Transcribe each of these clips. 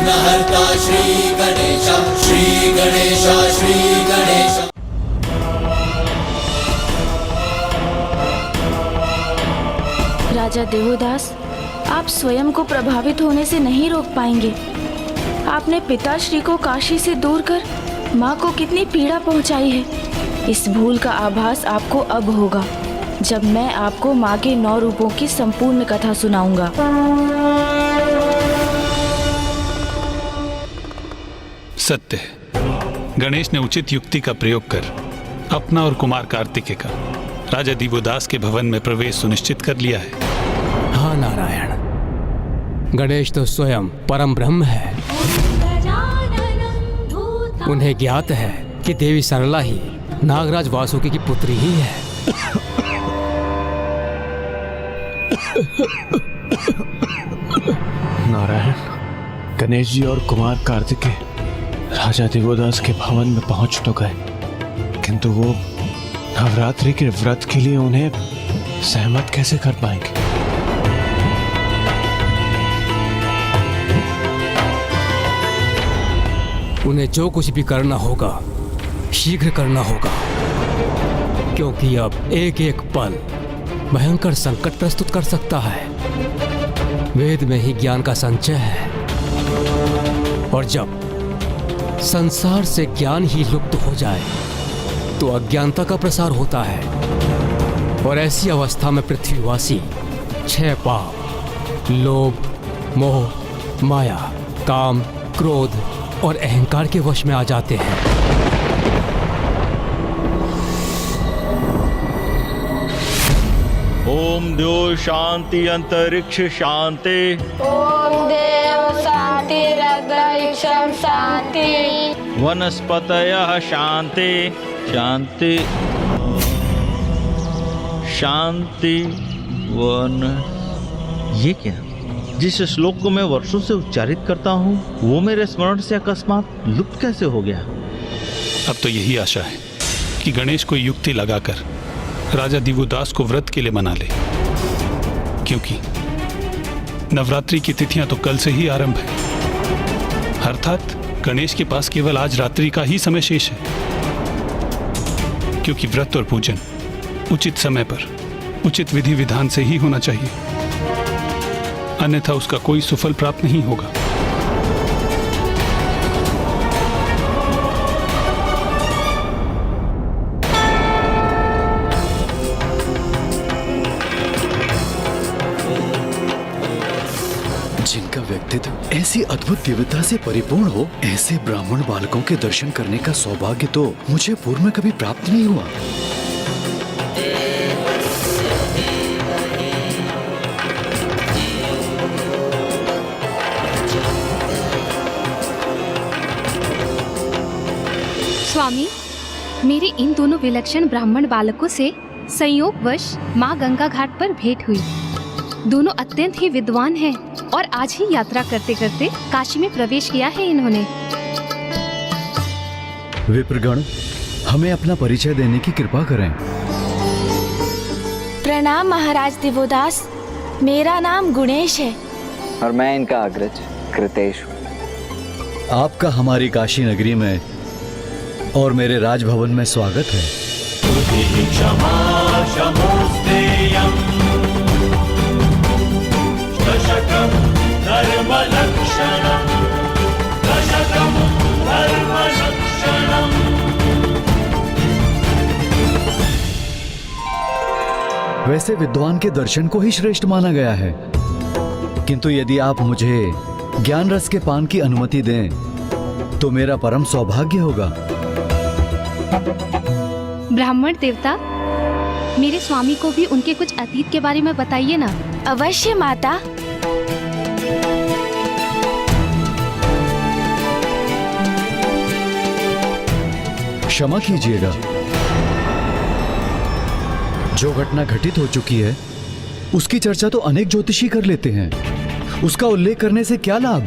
विघ्नहर्ता श्री गणेश, श्री गणेश, श्री गणेश। राजा देवोदास, आप स्वयं को प्रभावित होने से नहीं रोक पाएंगे। आपने पिताश्री को काशी से दूर कर माँ को कितनी पीड़ा पहुँचाई है। इस भूल का आभास आपको अब होगा जब मैं आपको माँ के 9 रूपों की संपूर्ण कथा सुनाऊंगा। सत्य है, गणेश ने उचित युक्ति का प्रयोग कर अपना और कुमार कार्तिकेय का राजा दिवोदास के भवन में प्रवेश सुनिश्चित कर लिया है। हाँ नारायण, गणेश तो स्वयं परम ब्रह्म है। उन्हें ज्ञात है कि देवी सरला ही नागराज वासुकी की पुत्री ही है। नारायण, गणेश जी और कुमार कार्तिकेय राजा दिवोदास के भवन में पहुंच तो गए, किंतु वो नवरात्रि के व्रत के लिए उन्हें सहमत कैसे कर पाएंगे? उन्हें जो कुछ भी करना होगा शीघ्र करना होगा, क्योंकि अब एक एक पल भयंकर संकट प्रस्तुत कर सकता है। वेद में ही ज्ञान का संचय है, और जब संसार से ज्ञान ही लुप्त हो जाए तो अज्ञानता का प्रसार होता है, और ऐसी अवस्था में पृथ्वीवासी 6 पाप लोभ, मोह, माया, काम, क्रोध और अहंकार के वश में आ जाते हैं। ओम देव शांति अंतरिक्ष शांति, ओम देव शांति अंतरिक्ष शांति, वनस्पतयः शांति शांति शांति वन। ये क्या? जिस श्लोक को मैं वर्षों से उच्चारित करता हूँ वो मेरे स्मरण से अकस्मात लुप्त कैसे हो गया? अब तो यही आशा है कि गणेश को युक्ति लगाकर राजा दिवोदास को व्रत के लिए मना ले, क्योंकि नवरात्रि की तिथियां तो कल से ही आरंभ है। अर्थात गणेश के पास केवल आज रात्रि का ही समय शेष है, क्योंकि व्रत और पूजन उचित समय पर उचित विधि विधान से ही होना चाहिए, अन्यथा उसका कोई सुफल प्राप्त नहीं होगा। जिनका व्यक्तित्व ऐसी अद्भुत दिव्यता से परिपूर्ण हो, ऐसे ब्राह्मण बालकों के दर्शन करने का सौभाग्य तो मुझे पूर्व में कभी प्राप्त नहीं हुआ। स्वामी, मेरे इन दोनों विलक्षण ब्राह्मण बालकों से संयोगवश माँ गंगा घाट पर भेंट हुई। दोनों अत्यंत ही विद्वान हैं और आज ही यात्रा करते करते काशी में प्रवेश किया है इन्होंने। विप्रगण, हमें अपना परिचय देने की कृपा करें। प्रणाम महाराज दिवोदास, मेरा नाम गुणेश है। और मैं इनका अग्रज कृतेश हूँ। आपका हमारी काशी नगरी में और मेरे राजभवन में स्वागत है। वैसे विद्वान के दर्शन को ही श्रेष्ठ माना गया है, किंतु यदि आप मुझे ज्ञान रस के पान की अनुमति दें तो मेरा परम सौभाग्य होगा। ब्राह्मण देवता, मेरे स्वामी को भी उनके कुछ अतीत के बारे में बताइए ना। अवश्य माता। क्षमा कीजिएगा, जो घटना घटित हो चुकी है उसकी चर्चा तो अनेक ज्योतिषी कर लेते हैं, उसका उल्लेख करने से क्या लाभ?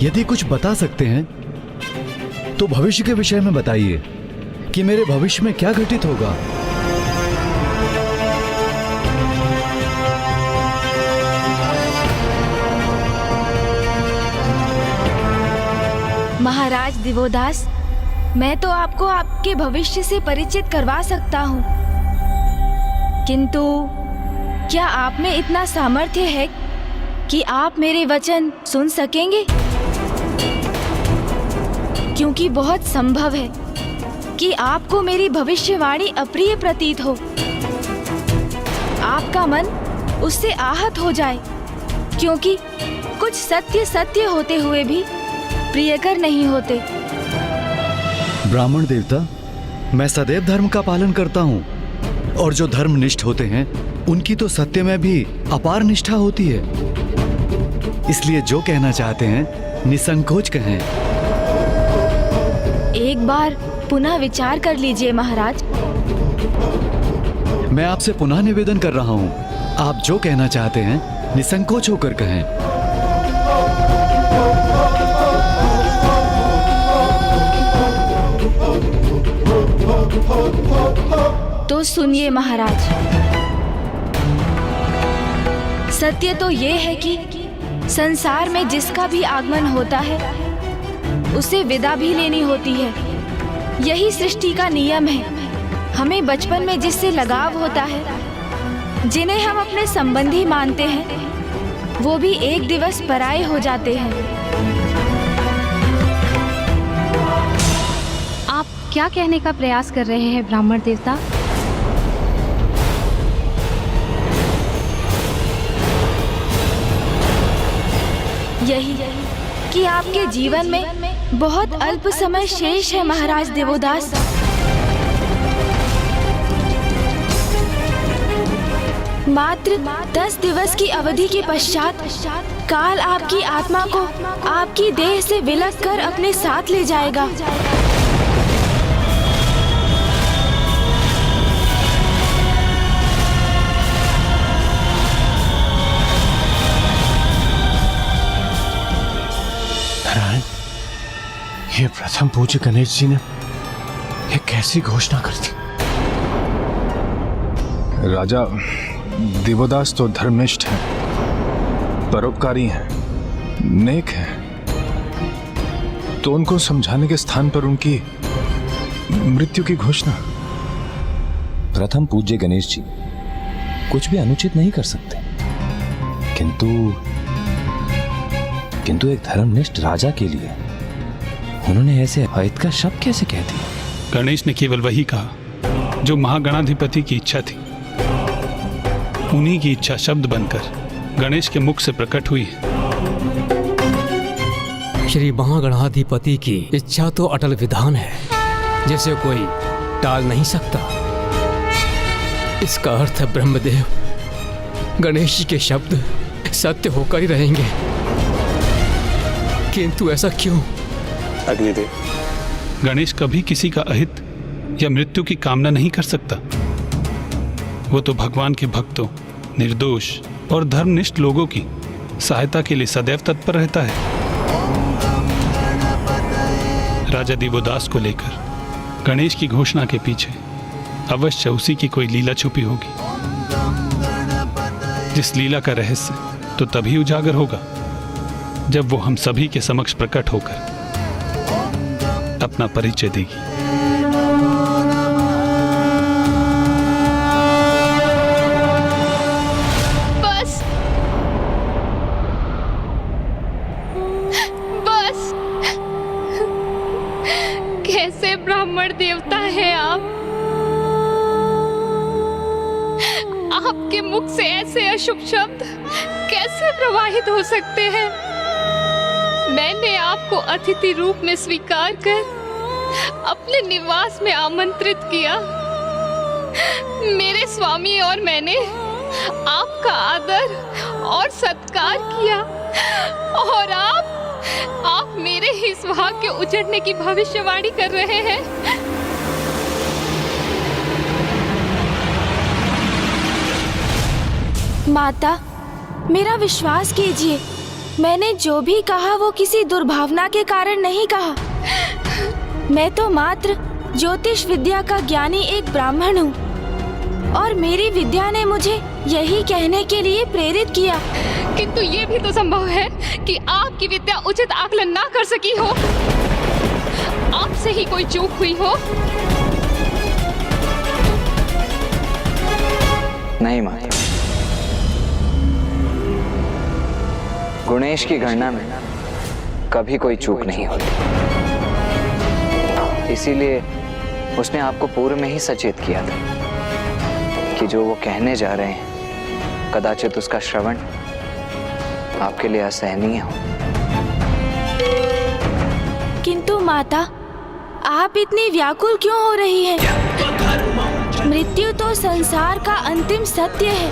यदि कुछ बता सकते हैं तो भविष्य के विषय में बताइए कि मेरे भविष्य में क्या घटित होगा। महाराज दिवोदास, मैं तो आपको आपके भविष्य से परिचित करवा सकता हूँ, किंतु क्या आप में इतना सामर्थ्य है कि आप मेरे वचन सुन सकेंगे? क्योंकि बहुत संभव है कि आपको मेरी भविष्यवाणी अप्रिय प्रतीत हो, आपका मन उससे आहत हो जाए, क्योंकि कुछ सत्य सत्य होते हुए भी प्रियकर नहीं होते। ब्राह्मण देवता, मैं सदैव धर्म का पालन करता हूँ, और जो धर्मनिष्ठ होते हैं उनकी तो सत्य में भी अपार निष्ठा होती है। इसलिए जो कहना चाहते हैं निसंकोच कहें। एक बार पुनः विचार कर लीजिए महाराज। मैं आपसे पुनः निवेदन कर रहा हूँ, आप जो कहना चाहते हैं निसंकोच होकर कहें। तो सुनिए महाराज, सत्य तो ये है कि संसार में जिसका भी आगमन होता है उसे विदा भी लेनी होती है। यही सृष्टि का नियम है। हमें बचपन में जिससे लगाव होता है, जिन्हें हम अपने संबंधी मानते हैं, वो भी एक दिवस पराये हो जाते हैं। आप क्या कहने का प्रयास कर रहे हैं ब्राह्मण देवता? यही कि आपके जीवन में बहुत अल्प समय शेष है महाराज देवोदास। मात्र 10 दिवस की अवधि के पश्चात काल आपकी आत्मा को आपकी देह से विलग कर अपने साथ ले जाएगा। नारायण, ये प्रथम पूज्य गणेश जी ने ये कैसी घोषणा कर दी? राजा देवदास तो धर्मनिष्ठ हैं, परोपकारी हैं, नेक हैं, तो उनको समझाने के स्थान पर उनकी मृत्यु की घोषणा। प्रथम पूज्य गणेश जी कुछ भी अनुचित नहीं कर सकते, किंतु एक धर्मनिष्ठ राजा के लिए उन्होंने ऐसे अहित का शब्द कैसे कह दिया? गणेश ने केवल वही कहा जो महागणाधिपति की इच्छा थी। उन्हीं की इच्छा शब्द बनकर गणेश के मुख से प्रकट हुई है। श्री महागणाधिपति की इच्छा तो अटल विधान है, जिसे कोई टाल नहीं सकता। इसका अर्थ है ब्रह्मदेव गणेश जी के शब्द सत्य होकर ही रहेंगे। किंतु ऐसा क्यों? अग्निदेव, गणेश कभी किसी का अहित या मृत्यु की कामना नहीं कर सकता। वो तो भगवान के भक्तों, निर्दोष और धर्मनिष्ठ लोगों की सहायता के लिए सदैव तत्पर रहता है। राजा दिवोदास को लेकर गणेश की घोषणा के पीछे अवश्य उसी की कोई लीला छुपी होगी, जिस लीला का रहस्य तो तभी उजागर होगा जब वो हम सभी के समक्ष प्रकट होकर अपना परिचय देगी। बस बस, कैसे ब्राह्मण देवता है आप? आपके मुख से ऐसे अशुभ शब्द कैसे प्रवाहित हो सकते हैं? मैंने आपको अतिथि रूप में स्वीकार कर अपने निवास में आमंत्रित किया। मेरे स्वामी और मैंने आपका आदर और सत्कार किया, और आप मेरे ही सुहाग के उजड़ने की भविष्यवाणी कर रहे हैं। माता, मेरा विश्वास कीजिए, मैंने जो भी कहा वो किसी दुर्भावना के कारण नहीं कहा। मैं तो मात्र ज्योतिष विद्या का ज्ञानी एक ब्राह्मण हूँ, और मेरी विद्या ने मुझे यही कहने के लिए प्रेरित किया। किंतु ये भी तो संभव है कि आपकी विद्या उचित आकलन ना कर सकी हो। से ही कोई चूक हुई हो? नहीं माँ, गुणेश की गणना में कभी कोई चूक नहीं होती। इसीलिए उसने आपको पूर्व में ही सचेत किया था कि जो वो कहने जा रहे हैं कदाचित उसका श्रवण आपके लिए असहनीय हो। किंतु माता, आप इतनी व्याकुल क्यों हो रही हैं? मृत्यु तो संसार का अंतिम सत्य है।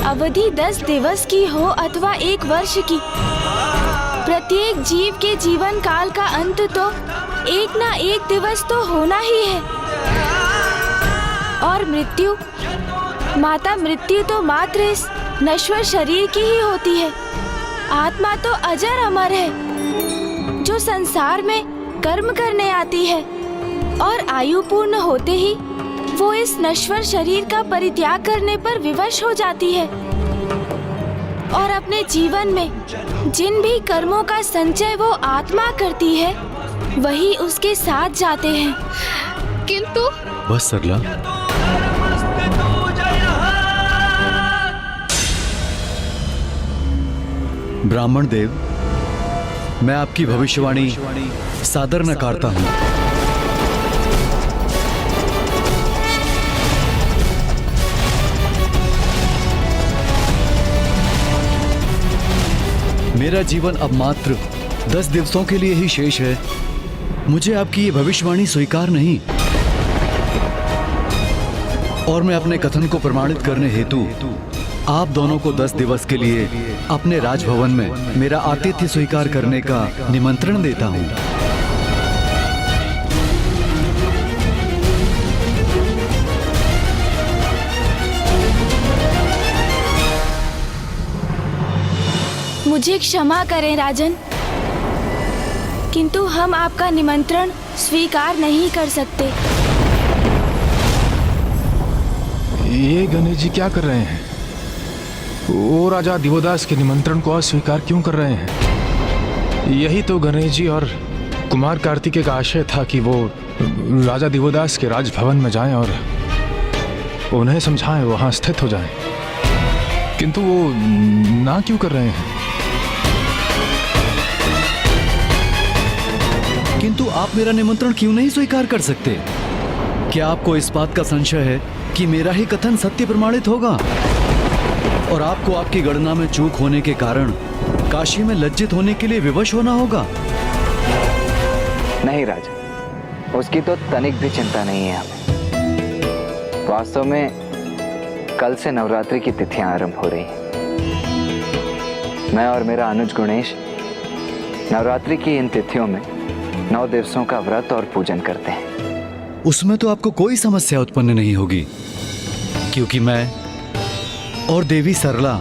अवधि 10 दिवस की हो अथवा 1 वर्ष की, प्रत्येक जीव के जीवन काल का अंत तो एक ना एक दिवस तो होना ही है। और मृत्यु, माता, मृत्यु तो मात्र इस नश्वर शरीर की ही होती है। आत्मा तो अजर अमर है, जो संसार में कर्म करने आती है और आयु पूर्ण होते ही वो इस नश्वर शरीर का परित्याग करने पर विवश हो जाती है और अपने जीवन में जिन भी कर्मों का संचय वो आत्मा करती है वही उसके साथ जाते हैं। किंतु बस सरला, ब्राह्मण देव, मैं आपकी भविष्यवाणी सादर नकारता हूं। मेरा जीवन अब मात्र 10 दिवसों के लिए ही शेष है। मुझे आपकी ये भविष्यवाणी स्वीकार नहीं, और मैं अपने कथन को प्रमाणित करने हेतु आप दोनों को 10 दिवस के लिए अपने राजभवन में मेरा आतिथ्य स्वीकार करने का निमंत्रण देता हूं। मुझे क्षमा करें राजन, किंतु हम आपका निमंत्रण स्वीकार नहीं कर सकते। ये गणेश जी क्या कर रहे हैं? वो राजा दिवोदास के निमंत्रण को अस्वीकार क्यों कर रहे हैं? यही तो गणेश जी और कुमार कार्तिकेय का आशय था कि वो राजा दिवोदास के राजभवन में जाएं और उन्हें समझाएं, वहां स्थित हो जाएं। किंतु वो ना क्यों कर रहे हैं? किंतु आप मेरा निमंत्रण क्यों नहीं स्वीकार कर सकते? क्या आपको इस बात का संशय है कि मेरा ही कथन सत्य प्रमाणित होगा और आपको आपकी गणना में चूक होने के कारण काशी में लज्जित होने के लिए विवश होना होगा? नहीं राजा, उसकी तो तनिक भी चिंता नहीं है हमें। वास्तव में कल से नवरात्रि की तिथियां आरंभ हो रही हैं। मैं और मेरा अनुज गुणेश नवरात्रि की इन तिथियों में 9 दिवसों का व्रत और पूजन करते हैं। उसमें तो आपको कोई समस्या उत्पन्न नहीं होगी, क्योंकि मैं और देवी सरला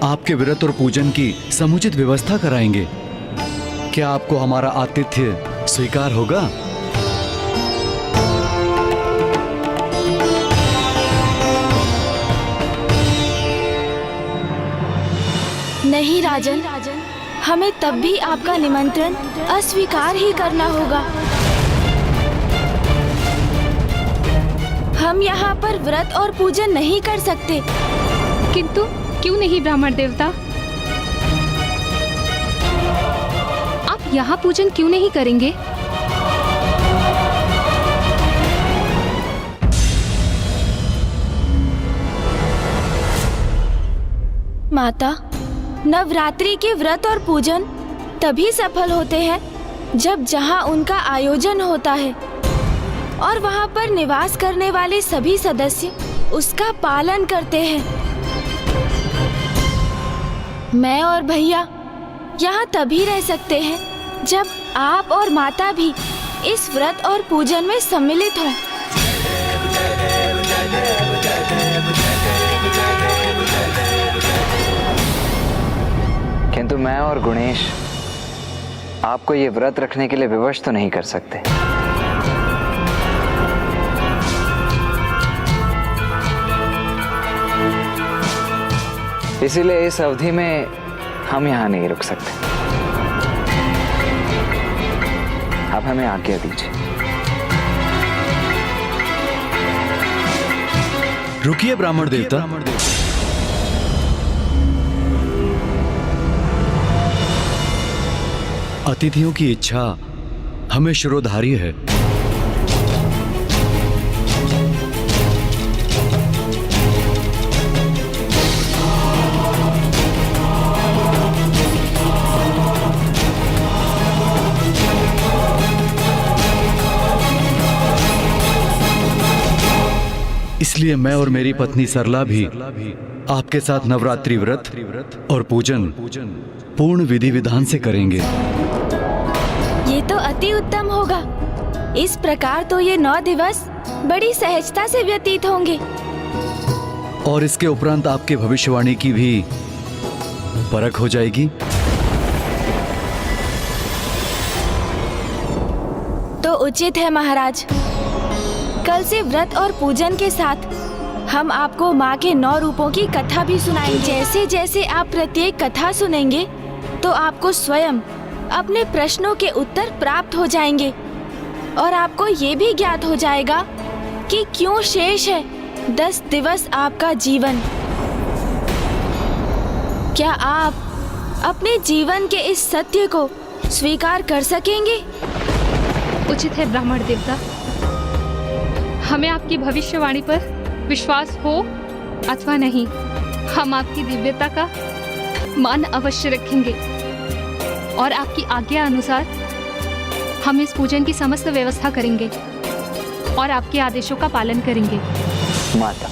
आपके व्रत और पूजन की समुचित व्यवस्था कराएंगे। क्या आपको हमारा आतिथ्य स्वीकार होगा? नहीं राजन, हमें तब भी आपका निमंत्रण अस्वीकार ही करना होगा। हम यहाँ पर व्रत और पूजन नहीं कर सकते। किंतु क्यों नहीं ब्राह्मण देवता? आप यहाँ पूजन क्यों नहीं करेंगे? माता, नवरात्रि के व्रत और पूजन तभी सफल होते हैं जब जहाँ उनका आयोजन होता है और वहाँ पर निवास करने वाले सभी सदस्य उसका पालन करते हैं। मैं और भैया यहाँ तभी रह सकते हैं जब आप और माता भी इस व्रत और पूजन में सम्मिलित हों। किंतु मैं और गुणेश आपको ये व्रत रखने के लिए विवश तो नहीं कर सकते। इसीलिए इस अवधि में हम यहाँ नहीं रुक सकते। अब हमें आज्ञा दीजिए। रुकिए ब्राह्मण देवता। अतिथियों की इच्छा हमें शिरोधार्य है। इसलिए मैं और मेरी पत्नी सरला भी आपके साथ नवरात्रि व्रत और पूजन पूर्ण विधि विधान से करेंगे। ये तो अति उत्तम होगा। इस प्रकार तो ये 9 दिवस बड़ी सहजता से व्यतीत होंगे। और इसके उपरांत आपके भविष्यवाणी की भी परख हो जाएगी। तो उचित है महाराज। कल से व्रत और पूजन के साथ हम आपको माँ के 9 रूपों की कथा भी सुनाएंगे। जैसे जैसे आप प्रत्येक कथा सुनेंगे तो आपको स्वयं अपने प्रश्नों के उत्तर प्राप्त हो जाएंगे और आपको ये भी ज्ञात हो जाएगा कि क्यों शेष है 10 दिवस आपका जीवन। क्या आप अपने जीवन के इस सत्य को स्वीकार कर सकेंगे? उचित है ब्राह्मण देवता। हमें आपकी भविष्यवाणी पर विश्वास हो अथवा नहीं, हम आपकी दिव्यता का मान अवश्य रखेंगे और आपकी आज्ञा अनुसार हम इस पूजन की समस्त व्यवस्था करेंगे और आपके आदेशों का पालन करेंगे। माता,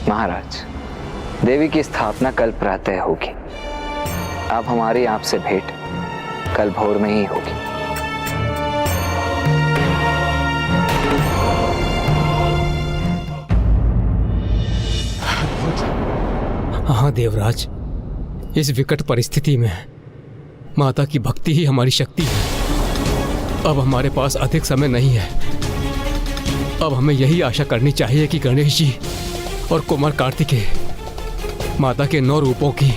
महाराज, देवी की स्थापना कल प्रातः होगी। अब हमारी आपसे भेंट कल भोर में ही होगी। हाँ देवराज, इस विकट परिस्थिति में माता की भक्ति ही हमारी शक्ति है। अब हमारे पास अधिक समय नहीं है। अब हमें यही आशा करनी चाहिए कि गणेश जी और कुमार कार्तिकेय माता के 9 रूपों की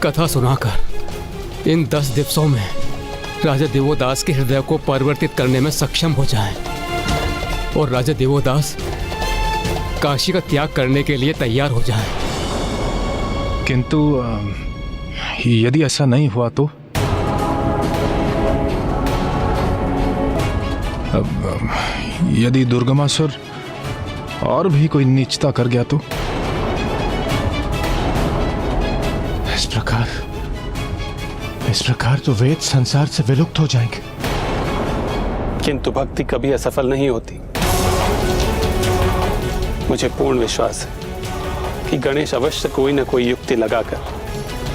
कथा सुनाकर इन 10 दिवसों में राजा देवोदास के हृदय को परिवर्तित करने में सक्षम हो जाएं और राजा देवोदास काशी का त्याग करने के लिए तैयार हो जाएं। किंतु यदि ऐसा नहीं हुआ तो यदि दुर्गमासुर और भी कोई नीचता कर गया तो? इस प्रकार तो वेद संसार से विलुप्त हो जाएंगे। किंतु भक्ति कभी असफल नहीं होती। मुझे पूर्ण विश्वास है कि गणेश अवश्य कोई न कोई युक्ति लगाकर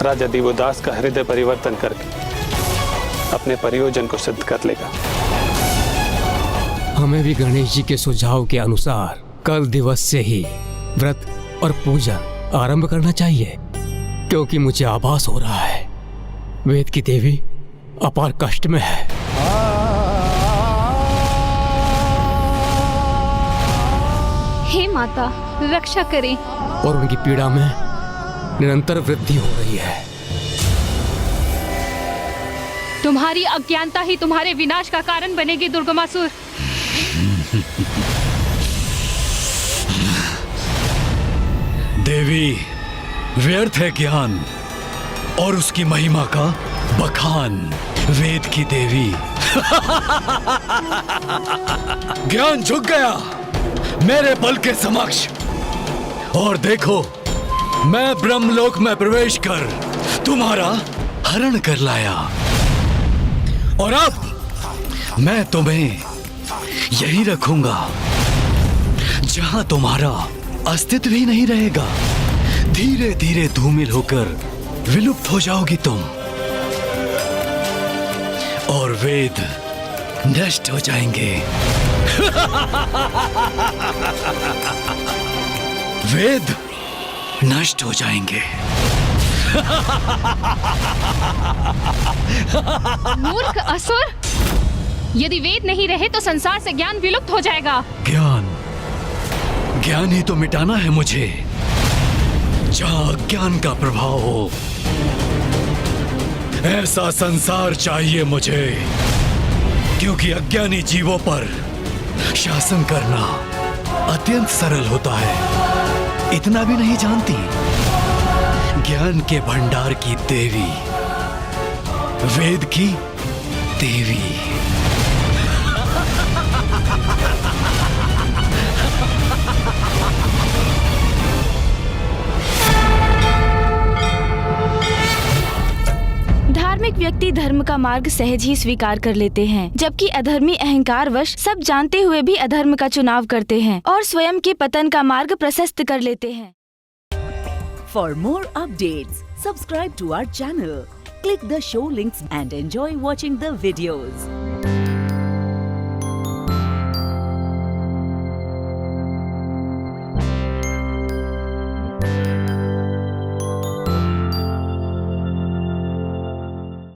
राजा दिवोदास का हृदय परिवर्तन करके अपने प्रयोजन को सिद्ध कर लेगा। हमें भी गणेश जी के सुझाव के अनुसार कल दिवस से ही व्रत और पूजन आरंभ करना चाहिए, क्योंकि मुझे आभास हो रहा है वेद की देवी अपार कष्ट में है। हे माता, रक्षा करें। और उनकी पीड़ा में निरंतर वृद्धि हो रही है। तुम्हारी अज्ञानता ही तुम्हारे विनाश का कारण बनेगी दुर्गमासुर। देवी, व्यर्थ है ज्ञान और उसकी महिमा का बखान। वेद की देवी ज्ञान झुक गया मेरे बल के समक्ष, और देखो मैं ब्रह्मलोक में प्रवेश कर तुम्हारा हरण कर लाया, और अब मैं तुम्हें यही रखूंगा जहां तुम्हारा अस्तित्व ही नहीं रहेगा। धीरे धीरे धूमिल होकर विलुप्त हो जाओगी तुम, और वेद नष्ट हो जाएंगे। वेद नष्ट हो जाएंगे। मूर्ख असुर, यदि वेद नहीं रहे तो संसार से ज्ञान विलुप्त हो जाएगा। ज्ञान ही तो मिटाना है मुझे, जहां अज्ञान का प्रभाव हो। ऐसा संसार चाहिए मुझे क्योंकि अज्ञानी जीवों पर शासन करना अत्यंत सरल होता है। इतना भी नहीं जानती ज्ञान के भंडार की देवी, वेद की देवी। धार्मिक व्यक्ति धर्म का मार्ग सहज ही स्वीकार कर लेते हैं, जबकि अधर्मी अहंकारवश सब जानते हुए भी अधर्म का चुनाव करते हैं और स्वयं के पतन का मार्ग प्रशस्त कर लेते हैं। For more updates, subscribe to our channel, click the show links and enjoy watching the videos.